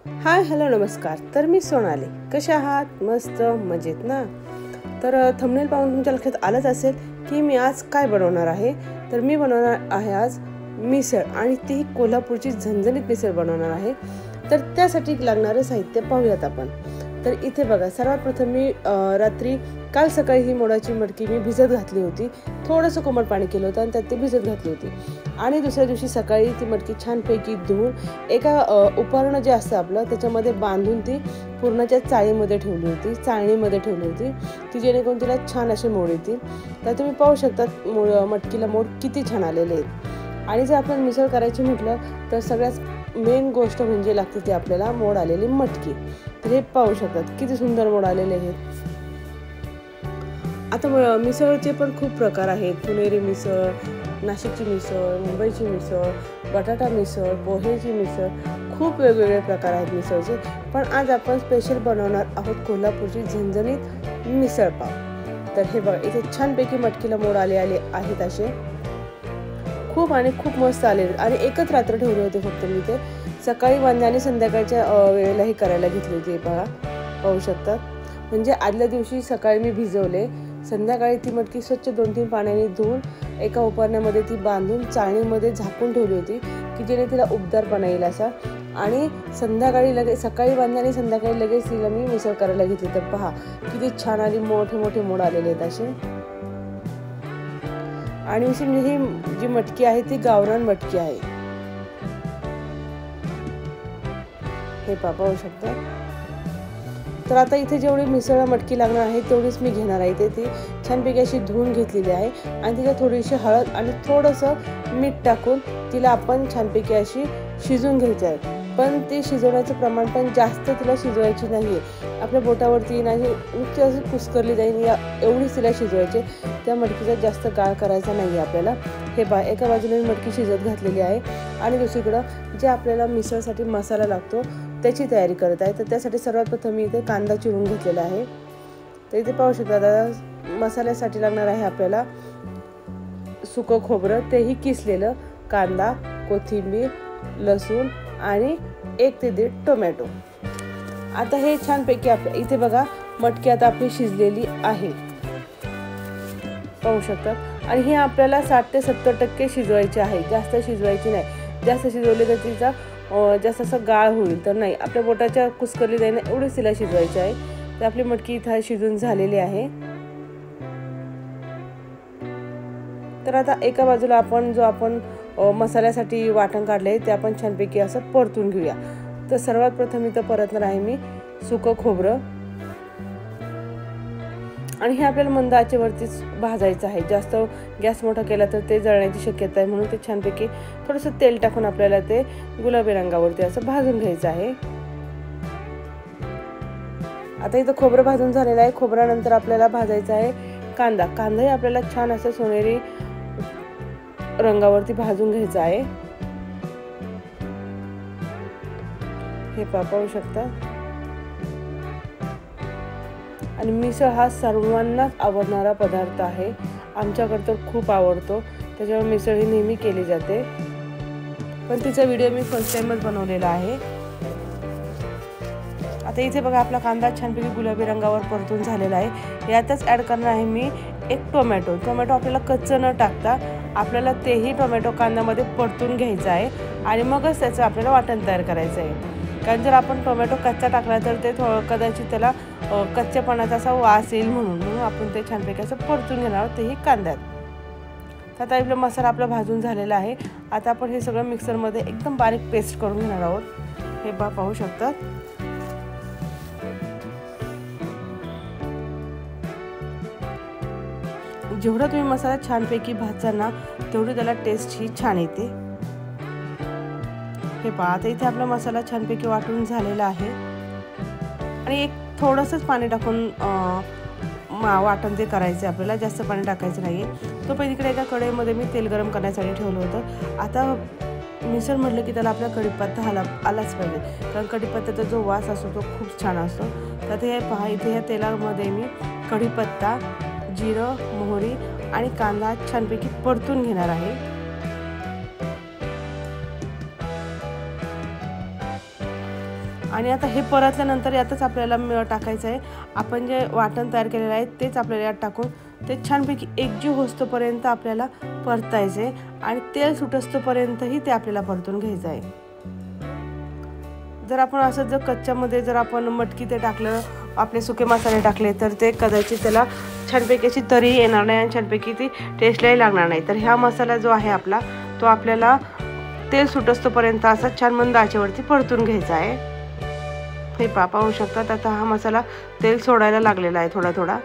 Hi hello नमस्कार. तर मी सोनाली. कशा आहात? मस्त मजेत ना. तर थंबनेल पाहून तुमच्या लक्षात आलंच असेल की मी आज काय बनवणार आहे. तर मी बनवणार आहे आज मिसळ, आणि ती कोल्हापूरची झणझणीत मिसळ बनवणार आहे. तर त्यासाठी लागणारं साहित्य पाहूयात आपण. तर इथे बघा, सर्वात प्रथम मी रात्री काल सकाळी ही मोडाची मटकी मी भिजत घातली होती. थोडंसं कोमट पाणी केलं होतं आणि त्यात ती भिजत घातली होती. आणि दुसऱ्या दिवशी सकाळी ती मटकी छानपैकी धुवून एका उपकरण जे असतं आपलं त्याच्यामध्ये बांधून ती पुरणाच्या चाळणीमध्ये ठेवली होती ती जेणेकरून तिला छान असे मोड येतील. तर तुम्ही पाहू शकता मटकीला मोड किती छान आलेले आहेत. आणि जर आपण मिसळ करायची म्हटलं तर सगळ्यात मेन गोष्ट म्हणजे लागते ती आपल्याला मोड आलेली मटकी. तर हे पाहू शकतात किती सुंदर मोड आलेले आहेत. आता मिसळचे पण खूप प्रकार आहेत. पुणेरी मिसळ, नाशिकची मिसळ, मुंबईची मिसळ, बटाटा मिसळ, पोहेची मिसळ, खूप वेगवेगळे प्रकार आहेत मिसळचे. पण आज आपण स्पेशल बनवणार आहोत कोल्हापूरची झणझणीत मिसळ पाव. तर हे बघा, इथे छानपैकी मटकीला मोड आले आहेत असे खूप मस्त आले. आणि एकच रात्र ठेवले होते फक्त मी ते. सकाळी बांधले आणि संध्याकाळच्या वेळेलाही करायला घेतली होती. पाहू शकतात. म्हणजे आदल्या दिवशी सकाळी मी भिजवले, संध्याकाळी ती मटकी स्वच्छ 2-3 पाण्याने धुवून एका उपकरणामध्ये ती बांधून चाळणीमध्ये झाकून ठेवली होती की जेणे तिला उबदारपणा येईल असा. आणि सकाळी बांधले आणि संध्याकाळी लगेच तिला मी मिसळ करायला घेतली. तर पहा किती छान आणि मोठे मोड आलेले आहेत असे. आणि ही जी मटकी आहे ती गावरान मटकी आहे. हे पाहू शकता. तर आता इथे जेवढी मिसळ मटकी लागणार आहे तेवढीच मी घेणार आहे. ती छानपैकी अशी धुवून घेतलेली आहे आणि तिला थोडीशी हळद आणि थोडंसं मीठ टाकून तिला आपण छानपैकी अशी शिजवून घ्यायची आहे. पण ती शिजवण्याचं प्रमाण पण जास्त तिला शिजवायची नाही आहे. आपल्या बोटावरती नाही नुकती अशी कुस्करली जाईल एवढीच तिला शिजवायची. त्या मटकीचा जास्त गाळ करायचा नाही आहे आपल्याला. हे एका बाजूने मटकी शिजत घातलेली आहे आणि दुसरीकडं जे आपल्याला मिसळसाठी मसाला लागतो त्याची तयारी करत आहे. तर त्यासाठी सर्वात प्रथम मी इथे कांदा चिरून घेतलेला आहे. तर इथे पाहू शकता. आता मसाल्यासाठी लागणार आहे आपल्याला सुकं खोबरं, तेही किसलेलं, कांदा, कोथिंबीर, लसूण आणि 1 ते 1.5 टोमॅटो. आता हे छानपैकी इथे बघा मटकी आता आपली शिजलेली आहे, पाहू शकता. आणि ही आपल्याला 60 ते 70% शिजवायची आहे, जास्त शिजवायची नाही. जास्त शिजवली तर तिचा जास्त असं गाळ होईल. तर नाही, आपल्या बोटाच्या कुस्करली जाईल एवढीच तिला शिजवायची आहे. तर आपली मटकी इथं शिजून झालेली आहे. तर आता एका बाजूला आपण मसाल्यासाठी वाटण काढले ते आपण छानपैकी असं परतून घेऊया. तर सर्वात प्रथम इथं परतणार आहे मी सुकं खोबरं. आणि हे आपल्याला मंद आचेवरतीच भाजायचं आहे. जास्त गॅस मोठा केला तर ते जळण्याची शक्यता आहे, म्हणून ते छानपैकी थोडंसं तेल टाकून आपल्याला ते गुलाबी रंगावरती असं भाजून घ्यायचं आहे. आता इथं खोबरं भाजून झालेलं आहे. खोबऱ्यानंतर आपल्याला भाजायचा आहे कांदाही आपल्याला छान असं सोनेरी रंगावरती भाजून घ्यायचा आहे. हे पाहू शकता. आणि मिसळ हा सर्वांनाच आवडणारा पदार्थ आहे. आमच्याकडे तर खूप आवडतो, त्याच्यामुळे मिसळ ही नेहमी केली जाते. पण तिचा व्हिडिओ मी फर्स्ट टाइमच बनवलेला आहे. आता इथे बघा आपला कांदा छानपैकी गुलाबी रंगावर परतून झालेला आहे. यातच ॲड करणार आहे मी 1 टोमॅटो. आपल्याला कच्चं न टाकता आपल्याला तेही टोमॅटो कांद्यामध्ये परतून घ्यायचं आहे आणि मगच त्याचं आपल्याला वाटण तयार करायचं आहे. कारण जर आपण टोमॅटो कच्चा टाकला तर ते कदाचित त्याला कच्च्यापणाचा असा वास येईल, म्हणून आपण ते छानपैकी असं परतून घेणार आहोत, तेही कांद्यात. तर आता आपला मसाला भाजून झालेला आहे. आता आपण हे सगळं मिक्सरमध्ये एकदम बारीक पेस्ट करून घेणार आहोत. हे पाहू शकतात. जेवढा तुम्ही मसाला छानपैकी भाजता ना तेवढी त्याला टेस्ट ही छान येते. हे पहा, आता इथे आपला मसाला छानपैकी वाटून झालेला आहे. आणि एक थोडंसंच पाणी टाकून वाटण ते करायचं आहे आपल्याला, जास्त पाणी टाकायचं नाही आहे. तो पहिलीकडे एका कढईमध्ये मी तेल गरम करण्यासाठी ठेवलं होतं. आता मिसळ म्हटलं की त्याला आपला कढीपत्ता आलाच पाहिजे, कारण कढीपत्त्याचा जो वास असतो तो खूप छान असतो. तर हे पहा, इथे ह्या तेलामध्ये मी कढीपत्ता, जिरं, मोहरी आणि कांदा छानपैकी परतून घेणार आहे. आणि आता हे परतल्यानंतर यातच आपल्याला टाकायचं आहे आपण जे वाटण तयार केलेलं आहे तेच आपल्याला यात टाकून ते छानपैकी एकजीव होस्तपर्यंत आपल्याला परतायचं आहे आणि तेल सुटस्तोपर्यंतही ते आपल्याला परतून घ्यायचं आहे। जर आपण असं जर कच्च्यामध्ये जर आपण मटकी ते टाकलं आपले सुके मसाले टाकले तर ते कदाचित त्याला छानपैकी अशी तरी येणार नाही आणि छानपैकी ती टेस्टलाही लागणार नाही। तर ह्या मसाला जो आहे आपला तो आपल्याला तेल सुटस्तोपर्यंत असा छान मंद आचेवरती परतून घ्यायचा आहे। हे पाहू शकतात आता हा मसाला तेल सोडायला लागलेला आहे थोडा थोडा।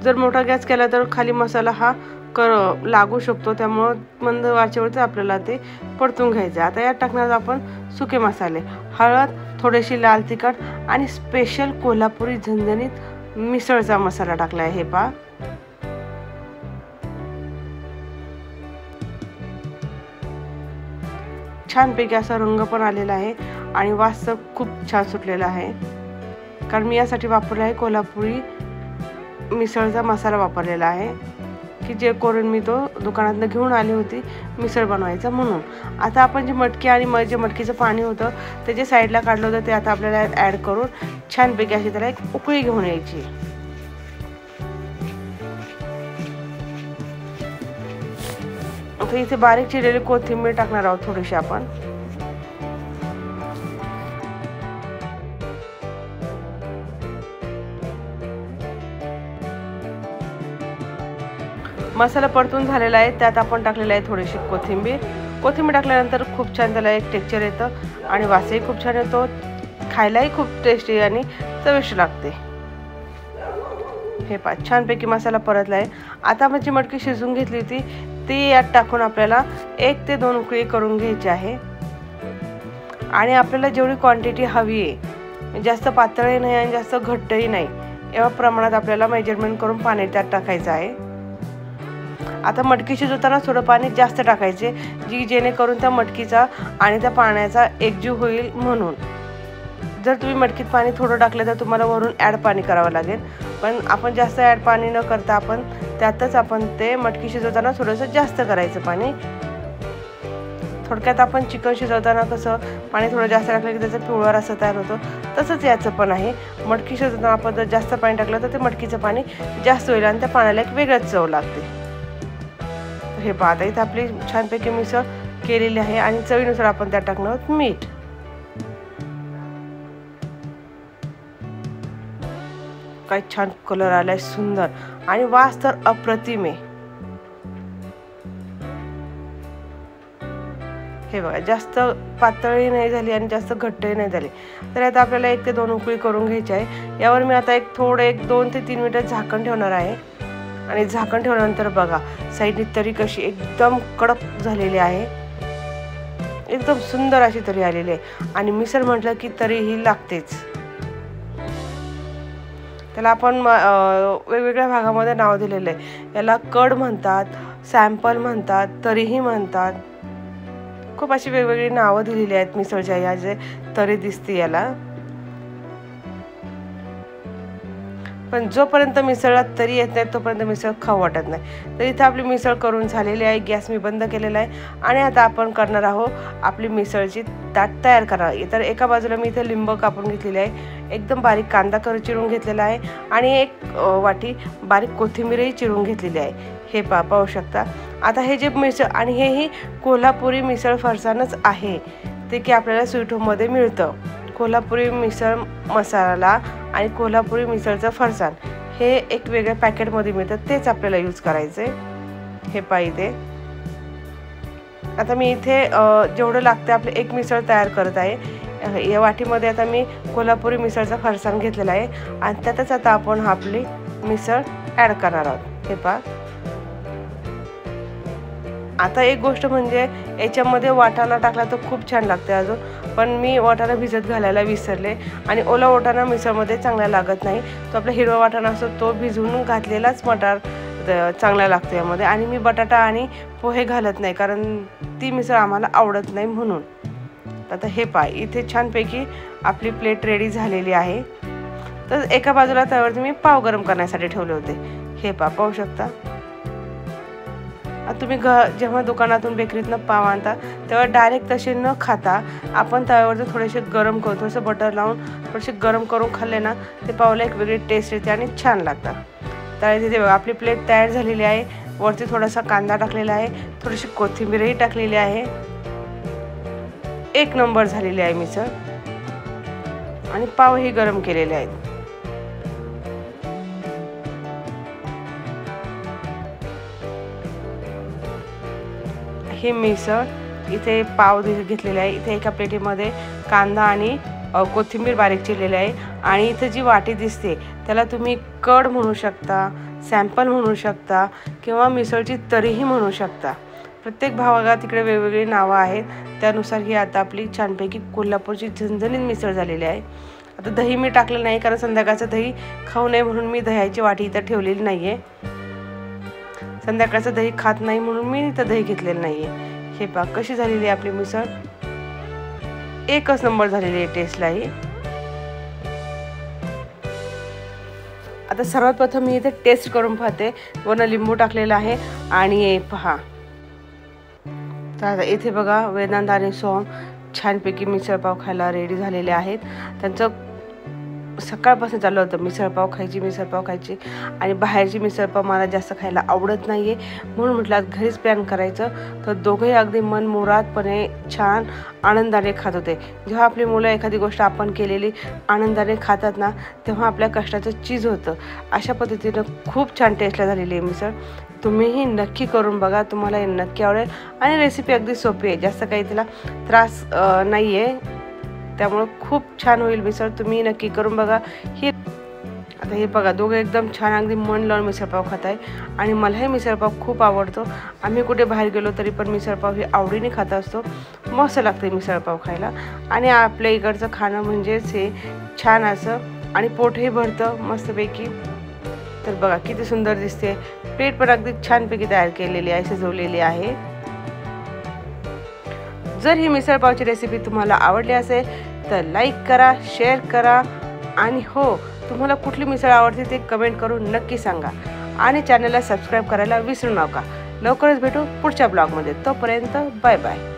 जर मोठा गॅस केला तर खाली मसाला हा लागू शकतो, त्यामुळे मंद आचेवरती आपल्याला ते परतून घ्यायचे। आता यात टाकणार आपण सुके मसाले, हळद, थोडीशी लाल तिखट आणि स्पेशल कोल्हापुरी झणझणीत मिसळचा मसाला टाकला आहे। हे पहा छानपैकी असा रंग पण आलेला आहे आणि वास खूप छान सुटलेला आहे, कारण मी यासाठी वापरला आहे कोल्हापुरी मिसळचा मसाला वापरलेला आहे की जे करून मी तो दुकानातून घेऊन आली होती मिसळ बनवायचा म्हणून। आता आपण जी मटकी आणि जे मटकीचं पाणी होतं ते जे साईडला काढलं होतं ते आता आपल्याला ॲड करून छानपैकी अशी त्याला एक उकळी घेऊन यायची। आता इथे बारीक चिरलेली कोथिंबीर टाकणार आहोत थोडीशी आपण। मसाला परतून झालेला आहे त्यात आपण टाकलेला आहे थोडीशी कोथिंबीर टाकल्यानंतर खूप छान त्याला एक टेक्स्चर येतं आणि वासही खूप छान येतो, खायलाही खूप टेस्टी आणि चविष्ट लागते। हे पहा छानपैकी मसाला परतला आहे। आता आपण जी मटकी शिजवून घेतली होती ती यात टाकून आपल्याला 1 ते 2 उकळी करून घ्यायची आहे आणि आपल्याला जेवढी क्वांटिटी हवी आहे, जास्त पातळही नाही आणि जास्त घट्टही नाही, एवढ्या प्रमाणात आपल्याला मेजरमेंट करून पाणी त्यात टाकायचं आहे। आता मटकी शिजवताना थोडं पाणी जास्त टाकायचे जेणेकरून त्या मटकीचा आणि त्या पाण्याचा एकजीव होईल म्हणून। जर तुम्ही मटकीत पाणी थोडं टाकलं तर तुम्हाला वरून ॲड पाणी करावं लागेल, पण आपण जास्त ॲड पाणी न करता आपण त्यातच आपण ते मटकी शिजवताना थोडंसं जास्त करायचं पाणी। थोडक्यात आपण चिकन शिजवताना कसं पाणी थोडं जास्त टाकलं की त्याचा पिवळा रस्सा तयार होतो, तसंच याचं पण आहे। मटकी शिजवताना आपण जर जास्त पाणी टाकलं तर ते मटकीचं पाणी जास्त होईल आणि त्या पाण्याला एक वेगळंच चव लागते। हे पहा आता इथे आपली छानपैकी मिसळ केलेली आहे आणि चवीनुसार आपण त्यात टाकणार आहोत मीठ। काय छान कलर आलाय सुंदर आणि वास तर अप्रतिम आहे। हे बघा जास्त पातळही नाही झाली आणि जास्त घट्टही नाही झाली, तर आता आपल्याला 1 ते 2 उकळी करून घ्यायची आहे। यावर मी आता एक 2 ते 3 मिनिटं झाकण ठेवणार आहे आणि झाकण ठेवल्यानंतर बघा साईडनी तरी कशी एकदम कडक झालेली आहे, एकदम सुंदर अशी तरी आलेली आहे आणि मिसळ म्हटलं की तरी ही लागतेच। त्याला आपण वेगवेगळ्या भागामध्ये नाव दिलेलं आहे, याला कड म्हणतात, सॅम्पल म्हणतात, तरीही म्हणतात, खूप अशी वेगवेगळी नावं दिलेली आहेत मिसळच्या या जे तरी दिसते याला। पण जोपर्यंत मिसळला तरी येत नाही तोपर्यंत मिसळ खाऊ वाटत नाही। तर इथे आपली मिसळ करून झालेली आहे, गॅस मी बंद केलेला आहे आणि आता आपण करणार आहोत आपली मिसळची ताट तयार करणार। तर एका बाजूला मी इथे लिंब कापून घेतलेली आहे, एकदम बारीक कांदा चिरून घेतलेला आहे आणि एक वाटी बारीक कोथिंबीरही चिरून घेतलेली आहे। हे पाहू शकता। आता हे जे मिसळ आणि हेही कोल्हापुरी मिसळ फरसाणच आहे ते की आपल्याला स्वीट होममध्ये मिळतं। कोल्हापुरी मिसळ मसाला आणि कोल्हापुरी मिसळचं फरसाण हे एक वेगळ्या पॅकेटमध्ये मिळतं, तेच आपल्याला यूज करायचे। हे पाहिजे आता मी इथे जेवढं लागते आपले एक मिसळ तयार करत आहे। या वाटीमध्ये आता मी कोल्हापुरी मिसळचा फरसाण घेतलेला आहे आणि त्यातच आता आपण आपली मिसळ ॲड करणार आहोत। हे पहा आता एक गोष्ट म्हणजे याच्यामध्ये वाटाणा टाकला तर खूप छान लागते अजून, पण मी वाटाणा भिजत घालायला विसरले आणि ओला वाटाणा मिसळमध्ये चांगला लागत नाही, तो आपला हिरवा वाटाणा असतो तो भिजवून घातलेलाच मटार चांगला लागतो यामध्ये। आणि मी बटाटा आणि पोहे घालत नाही कारण ती मिसळ आम्हाला आवडत नाही म्हणून। आता हे पहा इथे छानपैकी आपली प्लेट रेडी झालेली आहे। तर एका बाजूला त्यावरती मी पाव गरम करण्यासाठी ठेवले होते। हे पाहू शकता. तुम्ही जेव्हा दुकानातून बेकरीतनं पाव आणता तेव्हा डायरेक्ट तसे न खाता आपण तव्यावरती थोडेसे गरम करून थोडंसं बटर लावून थोडेसे गरम करून खाल्ले ना ते पावला एक वेगळी टेस्ट येते आणि छान लागतात. तर इथे बघा आपली प्लेट तयार झालेली आहे. वरती थोडासा कांदा टाकलेला आहे, थोडीशी कोथिंबीरही टाकलेली आहे. एक नंबर झालेली आहे मिसळ आणि पावही गरम केलेले आहेत. ही मिसळ इथे पाव घेतलेले आहे. इथे एका प्लेटीमध्ये कांदा आणि कोथिंबीर बारीक चिरलेली आहे आणि इथे जी वाटी दिसते त्याला तुम्ही कड म्हणू शकता, सॅम्पल म्हणू शकता किंवा मिसळची तरीही म्हणू शकता. प्रत्येक भागात तिकडे वेगवेगळी नावं आहेत. त्यानुसार ही आता आपली छानपैकी कोल्हापूरची झणझणीत मिसळ झालेली आहे. आता दही मी टाकलं नाही कारण संध्याकाळचं दही खाऊ नये म्हणून मी दह्याची वाटी इथं ठेवलेली नाही आहे. संध्याकाळचं दही खात नाही म्हणून मी इथं दही घेतलेलं नाही आहे. हे पहा कशी झालेली आहे आपली मिसळ. एकच नंबर झालेली आहे टेस्टलाही. आता सर्वात प्रथम मी इथे टेस्ट करून पाहते. वरनं लिंबू टाकलेला आहे आणि पहा तर इथे बघा वेदांत आणि सोहम छानपैकी मिसळपाव खायला रेडी झालेले आहेत. त्यांचं सकाळपासून चालू होतं मिसळपाव खायची आणि बाहेरची मिसळपाव मला जास्त खायला आवडत नाही आहे म्हणून म्हटलं आज घरीच प्लॅन करायचं. तर दोघंही अगदी मनमुरादपणे छान आनंदाने खात होते. जेव्हा आपली मुलं एखादी गोष्ट आपण केलेली आनंदाने खातात ना तेव्हा आपल्या कष्टाचं चीज होतं. अशा पद्धतीनं खूप छान टेस्टला झालेली आहे मिसळ. तुम्हीही नक्की करून बघा, तुम्हाला हे नक्की आवडेल आणि रेसिपी अगदी सोपी आहे, जास्त काही तिला त्रास नाही आहे, त्यामुळे खूप छान होईल मिसळ. तुम्ही नक्की करून बघा. ही आता हे बघा दोघं एकदम छान अगदी मन लावून मिसळपाव खात आहे आणि मलाही मिसळपाव खूप आवडतो. आम्ही कुठे बाहेर गेलो तरी पण मिसळपाव ही आवडीने खात असतो. मस्त लागते मिसळपाव खायला आणि आपल्या इकडचं खाणं म्हणजेच हे छान असं आणि पोटही भरतं मस्तपैकी. तर बघा किती सुंदर दिसते. प्लेट पण अगदी छानपैकी तयार केलेली आहे, सजवलेली आहे. जर ही मिसळपावची रेसिपी तुम्हाला आवडली असेल तर लाईक करा, शेअर करा आणि हो तुम्हाला कुठली मिसळ आवडते ते कमेंट करून नक्की सांगा आणि चॅनलला सबस्क्राईब करायला विसरू नका. लवकरच भेटू पुढच्या ब्लॉगमध्ये. तोपर्यंत बाय बाय.